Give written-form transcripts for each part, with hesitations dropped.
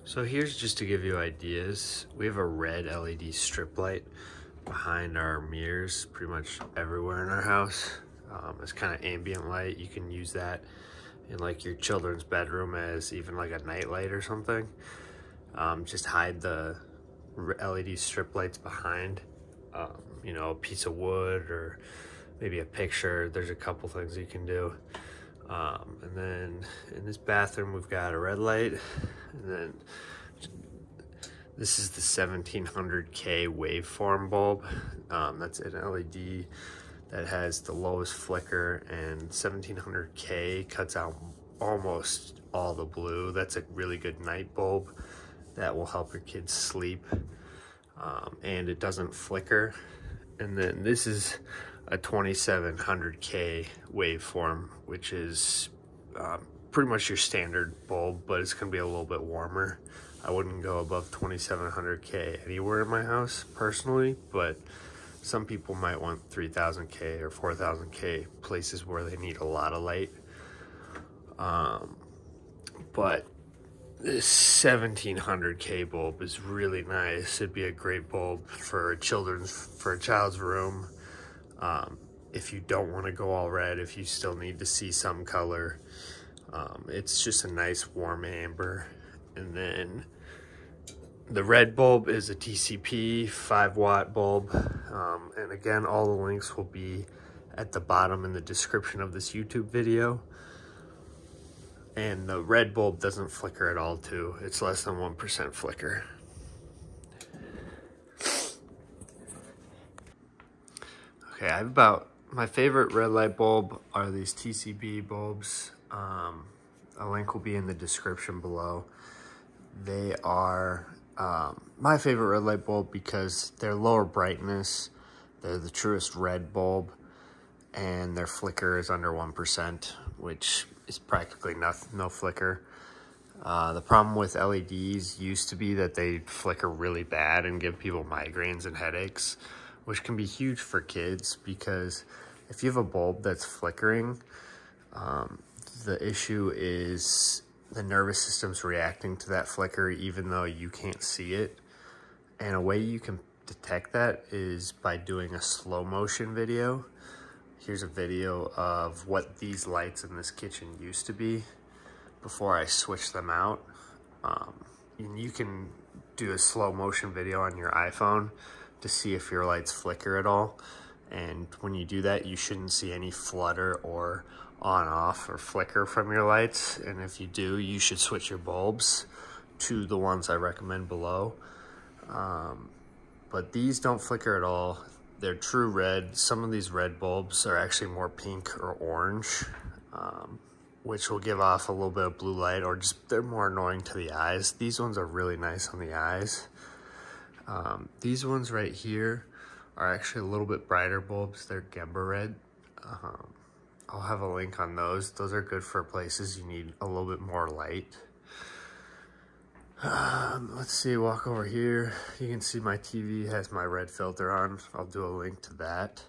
So here's just to give you ideas. We have a red LED strip light behind our mirrors pretty much everywhere in our house. It's kind of ambient light. You can use that in like your children's bedroom as even like a nightlight or something. Just hide the LED strip lights behind, you know, a piece of wood or maybe a picture. There's a couple things you can do. And then in this bathroom, we've got a red light, and then this is the 1700K Waveform bulb. That's an LED that has the lowest flicker, and 1700K cuts out almost all the blue. That's a really good night bulb that will help your kids sleep, and it doesn't flicker. And then this is a 2700K Waveform, which is pretty much your standard bulb, but it's gonna be a little bit warmer. I wouldn't go above 2700K anywhere in my house personally, but some people might want 3000K or 4000K places where they need a lot of light. But this 1700K bulb is really nice. It'd be a great bulb for a child's room. If you don't want to go all red, if you still need to see some color, it's just a nice warm amber. And then the red bulb is a TCP 5-watt bulb. And again, all the links will be at the bottom in the description of this YouTube video. And the red bulb doesn't flicker at all too. It's less than 1% flicker. Okay, I have my favorite red light bulb are these TCB bulbs. A link will be in the description below. They are my favorite red light bulb because they're lower brightness, they're the truest red bulb, and their flicker is under 1%, which is practically no flicker. The problem with LEDs used to be that they flicker really bad and give people migraines and headaches, which can be huge for kids because if you have a bulb that's flickering, the issue is the nervous system's reacting to that flicker even though you can't see it. And a way you can detect that is by doing a slow motion video. Here's a video of what these lights in this kitchen used to be before I switched them out. And you can do a slow motion video on your iPhone to see if your lights flicker at all. And when you do that, you shouldn't see any flutter or on off or flicker from your lights. And if you do, you should switch your bulbs to the ones I recommend below. But these don't flicker at all. They're true red. Some of these red bulbs are actually more pink or orange, which will give off a little bit of blue light, or just they're more annoying to the eyes. These ones are really nice on the eyes. These ones right here are actually a little bit brighter bulbs. They're Gembared Red. I'll have a link on those. Those are good for places you need a little bit more light. Let's see, walk over here. You can see my TV has my red filter on. I'll do a link to that.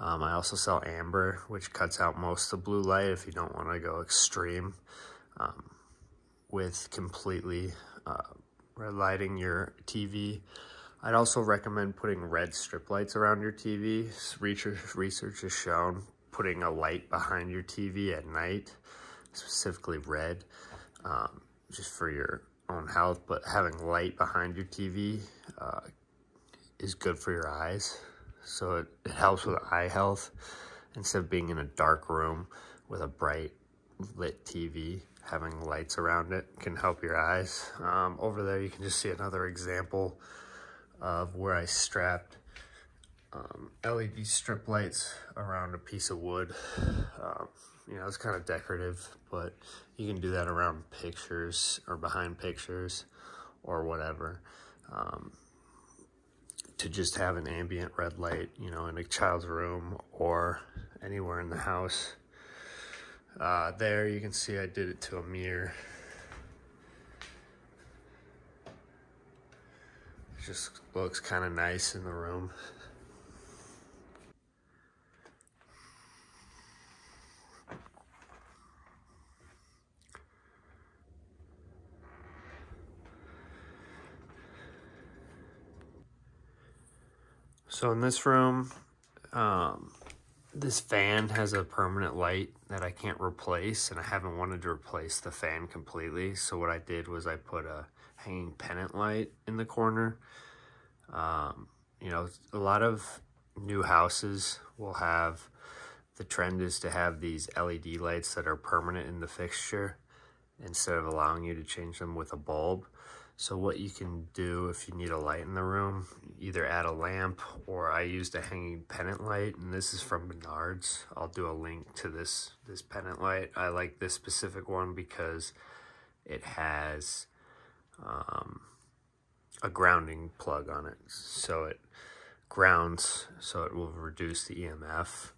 I also sell amber, which cuts out most of the blue light if you don't want to go extreme with completely red lighting your TV. I'd also recommend putting red strip lights around your TV. Research has shown putting a light behind your TV at night, specifically red, just for your own health, but having light behind your TV is good for your eyes. So it helps with eye health. Instead of being in a dark room with a bright lit TV, having lights around it can help your eyes. Over there you can just see another example of where I strapped LED strip lights around a piece of wood. You know, it's kind of decorative, but you can do that around pictures or behind pictures or whatever, to just have an ambient red light, you know, in a child's room or anywhere in the house. There you can see I did it to a mirror. It just looks kind of nice in the room. So in this room, this fan has a permanent light that I can't replace, and I haven't wanted to replace the fan completely. So what I did was I put a hanging pendant light in the corner. You know, a lot of new houses will have, the trend is to have these LED lights that are permanent in the fixture instead of allowing you to change them with a bulb. So what you can do if you need a light in the room, either add a lamp, or I used a hanging pendant light, and this is from Menards. I'll do a link to this pendant light. I like this specific one because it has a grounding plug on it. So it grounds, so it will reduce the EMF.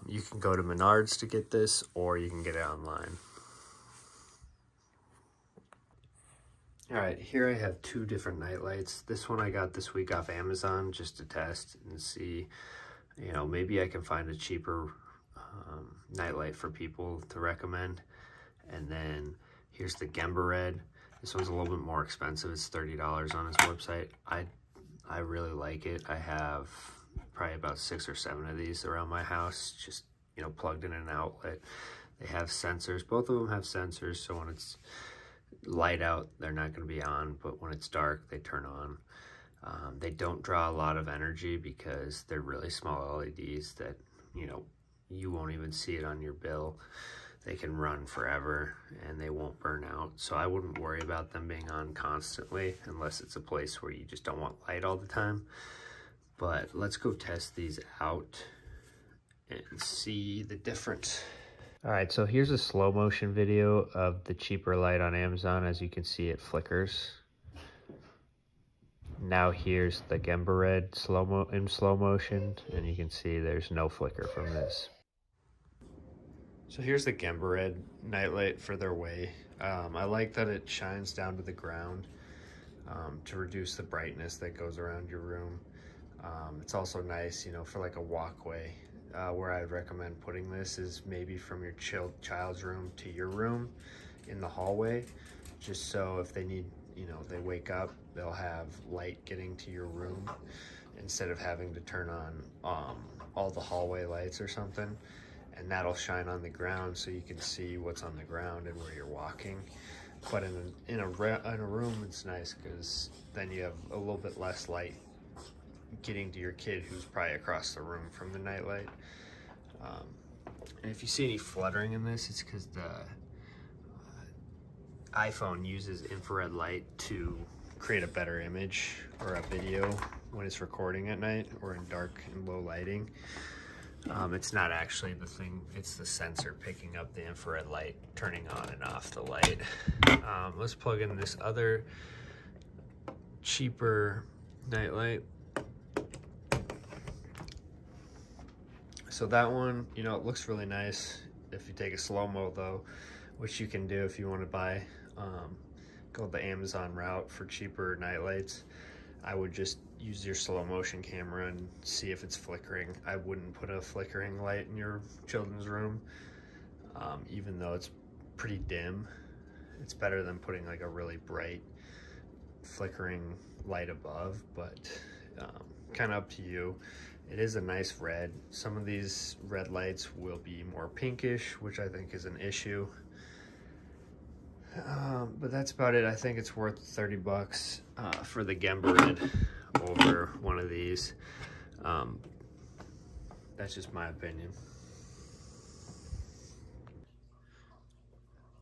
You can go to Menards to get this, or you can get it online. All right, here I have two different night lights. This one I got this week off Amazon just to test and see, you know, maybe I can find a cheaper night light for people to recommend. And then here's the Gembared Red. This one's a little bit more expensive. It's $30 on his website. I really like it. I have probably about 6 or 7 of these around my house, just, you know, plugged in an outlet. They have sensors. Both of them have sensors, so when it's light out, they're not going to be on, but when it's dark, they turn on. They don't draw a lot of energy because they're really small LEDs that, you know, you won't even see it on your bill. They can run forever and they won't burn out. So I wouldn't worry about them being on constantly unless it's a place where you just don't want light all the time. But let's go test these out and see the difference. All right, so here's a slow motion video of the cheaper light on Amazon. As you can see, it flickers. Now here's the Gembared Red in slow motion, and you can see there's no flicker from this. So here's the Gembared Red nightlight further away. I like that it shines down to the ground to reduce the brightness that goes around your room. It's also nice, you know, for like a walkway. Where I'd recommend putting this is maybe from your child's room to your room in the hallway, just so if they need, you know, they wake up, they'll have light getting to your room instead of having to turn on all the hallway lights or something. And that'll shine on the ground so you can see what's on the ground and where you're walking. But in a room, it's nice because then you have a little bit less light getting to your kid who's probably across the room from the nightlight. And if you see any fluttering in this, it's because the iPhone uses infrared light to create a better image or a video when it's recording at night or in dark and low lighting. It's not actually the thing, it's the sensor picking up the infrared light, turning on and off the light. Let's plug in this other cheaper nightlight. So that one, you know, it looks really nice if you take a slow-mo though, which you can do if you want to buy, go the Amazon route for cheaper nightlights. I would just use your slow motion camera and see if it's flickering. I wouldn't put a flickering light in your children's room, even though it's pretty dim. It's better than putting like a really bright flickering light above, but kind of up to you. It is a nice red. Some of these red lights will be more pinkish, which I think is an issue. But that's about it. I think it's worth 30 bucks for the Gembared Red over one of these. That's just my opinion.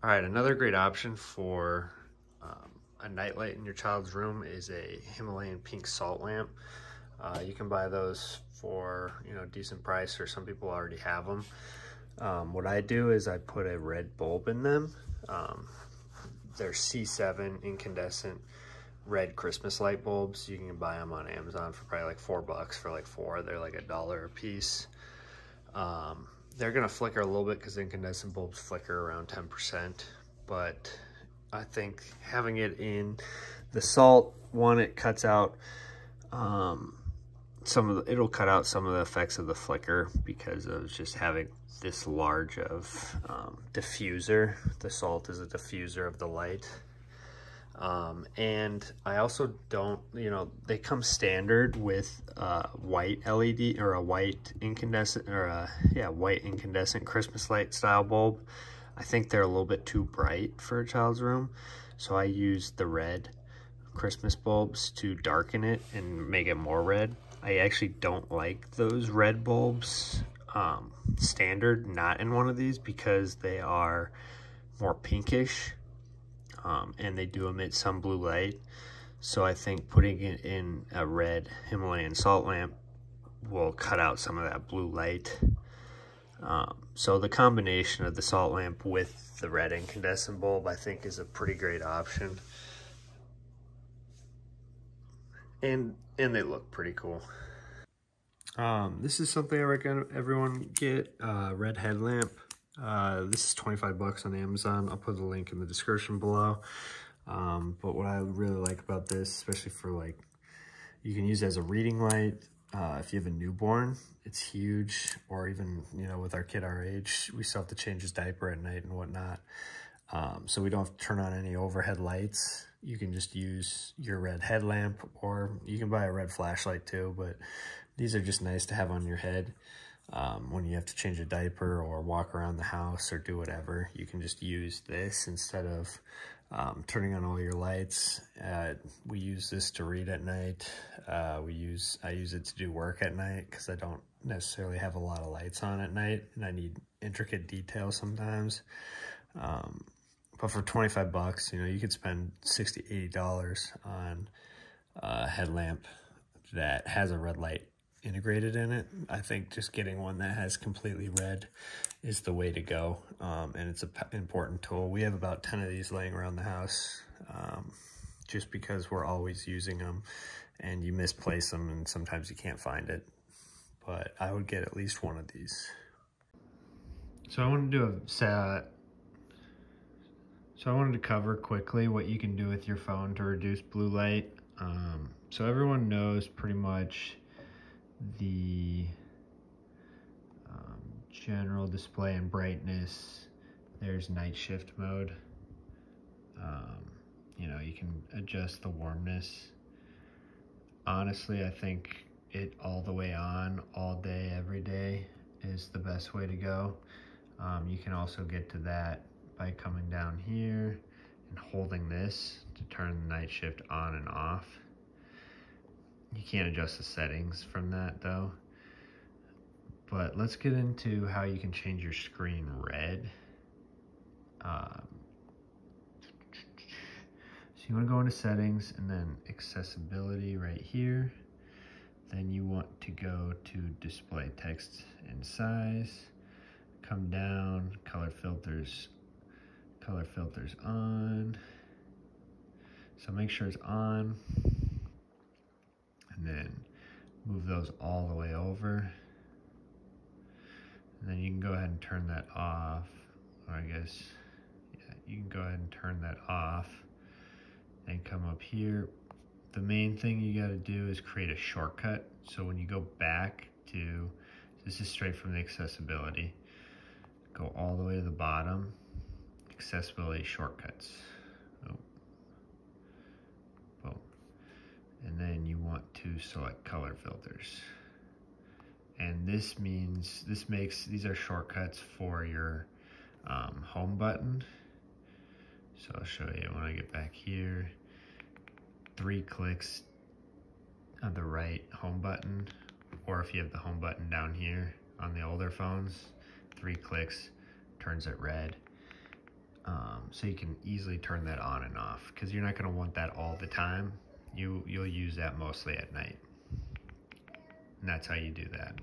All right, another great option for a nightlight in your child's room is a Himalayan pink salt lamp. You can buy those for, you know, decent price, or some people already have them. What I do is I put a red bulb in them. They're C7 incandescent red Christmas light bulbs. You can buy them on Amazon for probably like $4 for like 4. They're like $1 a piece. They're gonna flicker a little bit because incandescent bulbs flicker around 10%, but I think having it in the salt one, it cuts out it'll cut out some of the effects of the flicker because of just having this large of diffuser. The salt is a diffuser of the light. And I also don't, they come standard with white LED or a white incandescent white incandescent Christmas light style bulb. I think they're a little bit too bright for a child's room. So I use the red Christmas bulbs to darken it and make it more red. I actually don't like those red bulbs standard, not in one of these, because they are more pinkish. And they do emit some blue light. So I think putting it in a red Himalayan salt lamp will cut out some of that blue light. So the combination of the salt lamp with the red incandescent bulb, I think, is a pretty great option. And they look pretty cool. This is something I recommend everyone get, red headlamp. This is 25 bucks on Amazon. I'll put the link in the description below. But what I really like about this, especially for like, you can use it as a reading light. If you have a newborn, it's huge. Or even, with our kid our age, we still have to change his diaper at night and whatnot. So we don't have to turn on any overhead lights. You can just use your red headlamp, or you can buy a red flashlight too, but these are just nice to have on your head. When you have to change a diaper or walk around the house or do whatever, you can just use this instead of turning on all your lights. We use this to read at night. I use it to do work at night because I don't necessarily have a lot of lights on at night and I need intricate details sometimes. But for 25 bucks, you could spend $60, $80 on a headlamp that has a red light integrated in it. I think just getting one that has completely red is the way to go, and it's an important tool. We have about 10 of these laying around the house, just because we're always using them, and you misplace them and sometimes you can't find it. But I would get at least one of these. So I wanted to cover quickly what you can do with your phone to reduce blue light. So everyone knows pretty much the general display and brightness. There's night shift mode. You can adjust the warmness. Honestly, I think it all the way on, all day, every day is the best way to go. You can also get to that by coming down here and holding this to turn the night shift on and off. You can't adjust the settings from that though. But let's get into how you can change your screen red. So you want to go into settings and then accessibility right here. Then you want to go to display text and size. Come down, color filters on. So make sure it's on. And then move those all the way over. And then you can go ahead and turn that off. Or I guess, yeah, you can go ahead and turn that off. And come up here. The main thing you gotta do is create a shortcut. So when you go back to, this is straight from the accessibility. Go all the way to the bottom, accessibility shortcuts. Oh. Boom. And then you want to select color filters. And this means, these are shortcuts for your home button. So I'll show you when I get back here. 3 clicks on the right home button, or if you have the home button down here on the older phones, 3 clicks turns it red. So you can easily turn that on and off because you're not going to want that all the time. You'll use that mostly at night. And that's how you do that.